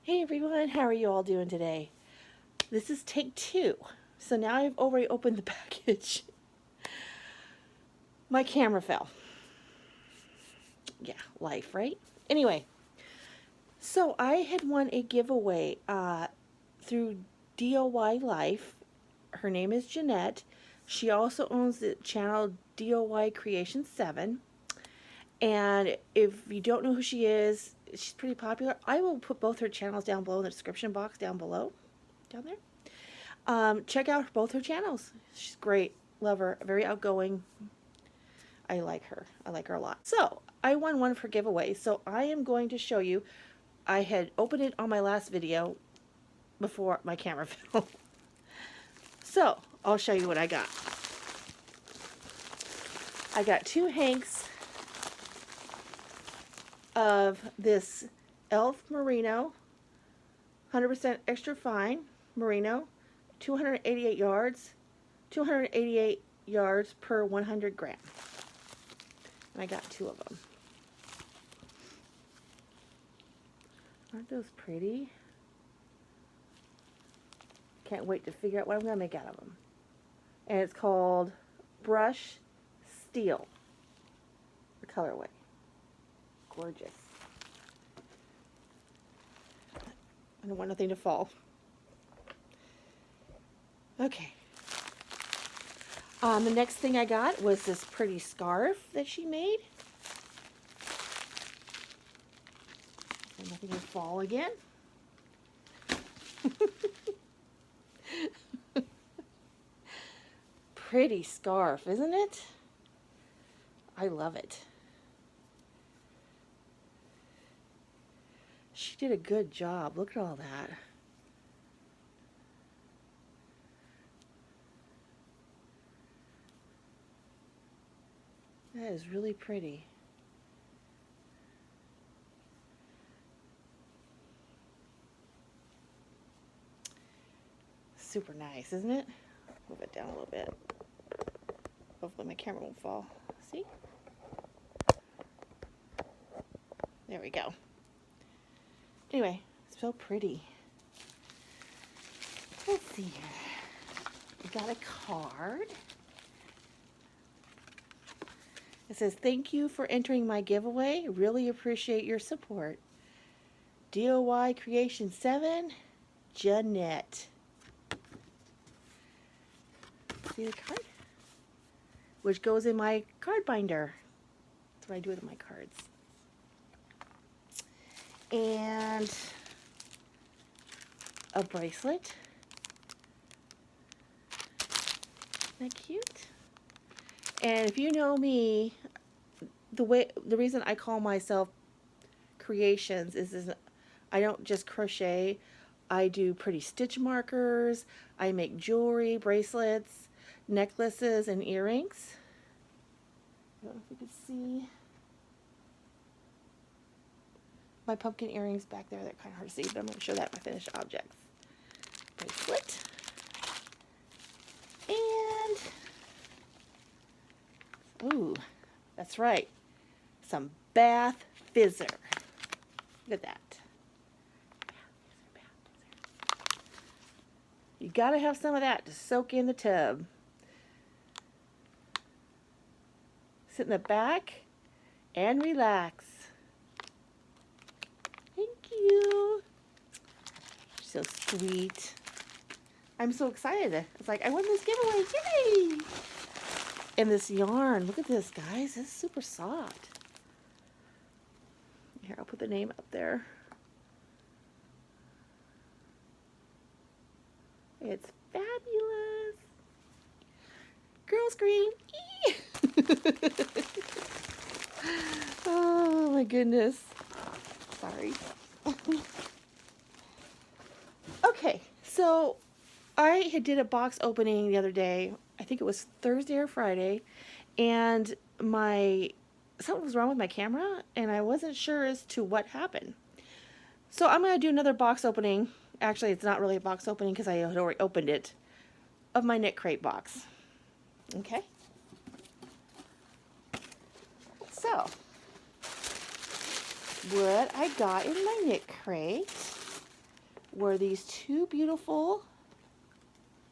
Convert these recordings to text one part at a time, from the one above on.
Hey everyone, how are you all doing today? This is take 2. So now I've already opened the package. My camera fell. Yeah, life, right? Anyway, so I had won a giveaway through DOY Life. Her name is Jeanette. She also owns the channel DOY Creation 7. And if you don't know who she is, she's pretty popular. I will put both her channels down below in the description box down below. Down there. Check out both her channels. She's great. Love her. Very outgoing. I like her. I like her a lot. So, I won one of her giveaways. So, I am going to show you. I had opened it on my last video before my camera fell. So, I'll show you what I got. I got 2 hanks of this Elf Merino, 100% extra fine Merino, 288 yards, 288 yards per 100 gram. And I got 2 of them. Aren't those pretty? Can't wait to figure out what I'm going to make out of them. And it's called Brush Steel, the colorway. Gorgeous. I don't want nothing to fall. Okay. The next thing I got was this pretty scarf that she made. So nothing will fall again. Pretty scarf, isn't it? I love it. She did a good job. Look at all that. That is really pretty. Super nice, isn't it? Move it down a little bit. Hopefully my camera won't fall. See? There we go. Anyway, so pretty. Let's see here. We got a card. It says, "Thank you for entering my giveaway. Really appreciate your support. DOY Creation 7, Jeanette." See the card? Which goes in my card binder. That's what I do with my cards. And a bracelet. Isn't that cute? And if you know me, the reason I call myself Creations is I don't just crochet. I do pretty stitch markers. I make jewelry, bracelets, necklaces, and earrings. I don't know if you can see my pumpkin earrings back there. They're kind of hard to see, but I'm going to show that in my finished objects. Bracelet. And, ooh, that's right, some bath fizzer. Look at that. You got to have some of that to soak in the tub. Sit in the back and relax. Thank you. So sweet. I'm so excited. It's like, I won this giveaway. Yay! And this yarn. Look at this, guys. This is super soft. Here, I'll put the name up there. It's fabulous. Girl scream. Oh my goodness. Sorry. Okay, so I did a box opening the other day. I think it was Thursday or Friday, and something was wrong with my camera, and I wasn't sure as to what happened. So I'm going to do another box opening. Actually, it's not really a box opening because I had already opened it, of my knit crate box. Okay? So, what I got in my knit crate were these two beautiful,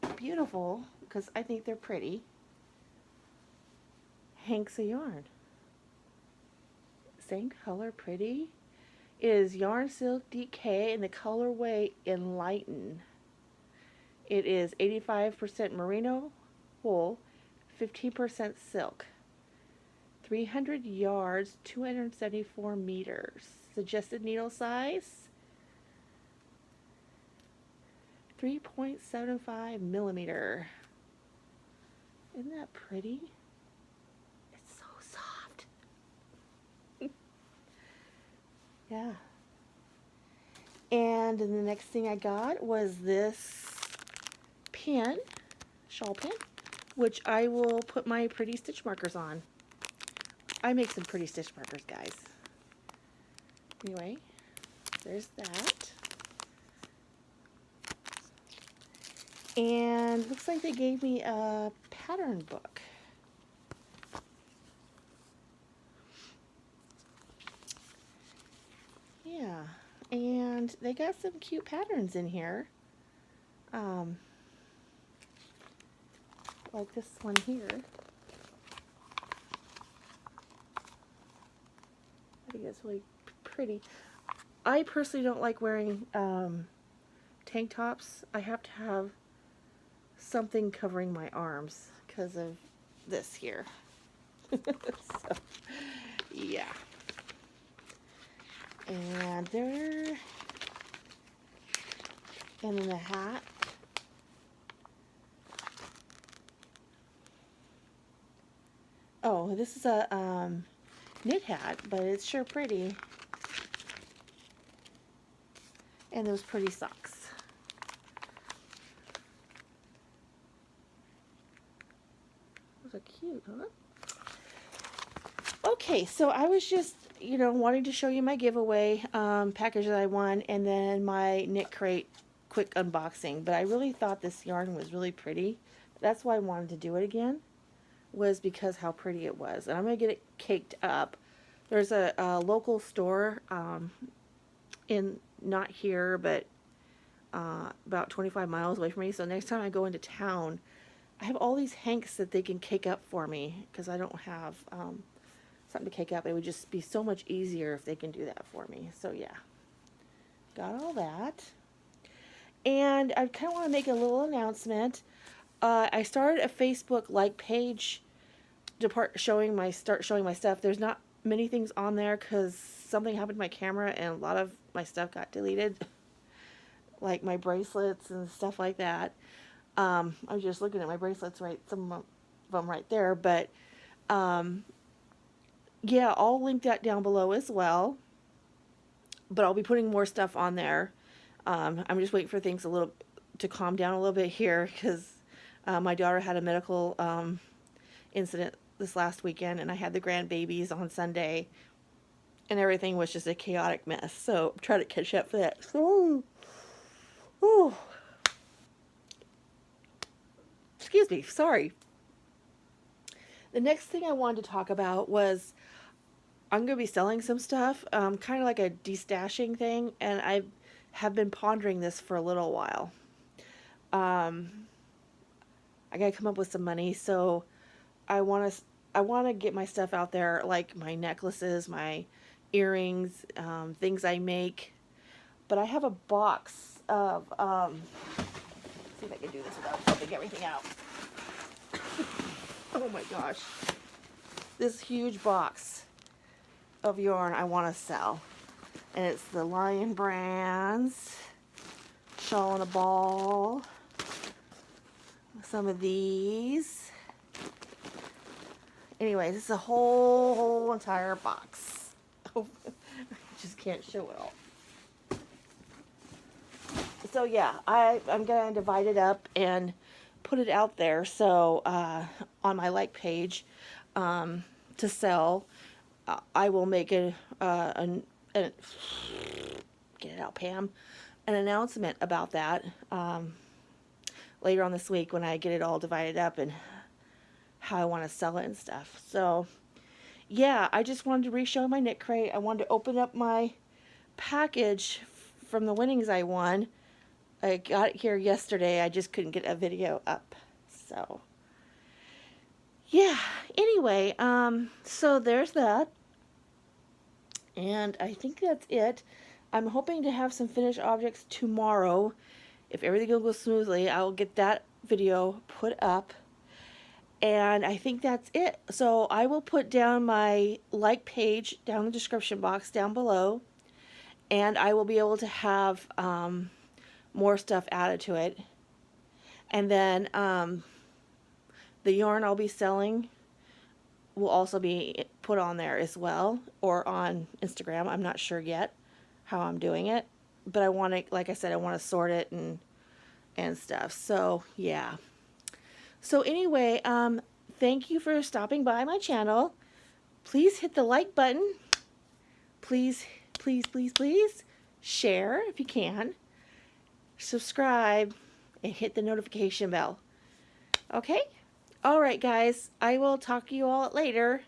because I think they're pretty, hanks of yarn. Same color, pretty. It is Yarn Silk DK and the colorway Enlighten. It is 85% merino wool, 15% silk. 300 yards, 274 meters. Suggested needle size, 3.75 millimeter. Isn't that pretty? It's so soft. Yeah. And then the next thing I got was this pin, shawl pin, which I will put my pretty stitch markers on. I make some pretty stitch markers, guys. Anyway, there's that. And looks like they gave me a pattern book. Yeah, and they got some cute patterns in here. Like this one here. I think it's really pretty. I personally don't like wearing tank tops. I have to have something covering my arms because of this here. So, yeah. And there, and then the hat. Oh, this is a knit hat, but it's sure pretty. And those pretty socks. Those are cute, huh? Okay, so I was just, wanting to show you my giveaway package that I won, and then my knit crate quick unboxing. But I really thought this yarn was really pretty. That's why I wanted to do it again, was because how pretty it was. And I'm going to get it caked up. There's a local store in, not here, but about 25 miles away from me. So next time I go into town, I have all these hanks that they can cake up for me, because I don't have something to cake up. It would just be so much easier if they can do that for me. So yeah, got all that. And I kind of want to make a little announcement. I started a Facebook like page to start showing my stuff. There's not many things on there because something happened to my camera and a lot of my stuff got deleted, like my bracelets and stuff like that. I'm just looking at my bracelets, right, some of them right there, but yeah, I'll link that down below as well, but I'll be putting more stuff on there. I'm just waiting for things to calm down a little bit here, because my daughter had a medical incident this last weekend, and I had the grandbabies on Sunday, and everything was just a chaotic mess. So I'm trying to catch up for that. Excuse me, sorry. The next thing I wanted to talk about was I'm going to be selling some stuff, kind of like a destashing thing, and I have been pondering this for a little while. I got to come up with some money, so I want to get my stuff out there, like my necklaces, my earrings, things I make. But I have a box of, see if I can do this without flipping everything out. Oh my gosh. This huge box of yarn I want to sell. And it's the Lion Brands, Shawl and a Ball, some of these. Anyways, it's a whole entire box. I just can't show it all. So yeah, I'm going to divide it up and put it out there, so on my like page to sell. I will make get it out, Pam, an announcement about that later on this week when I get it all divided up and how I want to sell it and stuff. So yeah, I just wanted to re-show my knit crate. I wanted to open up my package from the winnings I won. I got it here yesterday. I just couldn't get a video up. So, yeah. Anyway, so there's that. And I think that's it. I'm hoping to have some finished objects tomorrow. If everything will go smoothly, I'll get that video put up. And I think that's it. So I will put down my like page down in the description box down below. And I will be able to have more stuff added to it. And then the yarn I'll be selling will also be put on there as well, or on Instagram. I'm not sure yet how I'm doing it, but I want to, like I said, I want to sort it and stuff. So yeah. So anyway, thank you for stopping by my channel. Please hit the like button. Please, please, please, please share if you can. Subscribe and hit the notification bell. Okay? All right, guys. I will talk to you all later.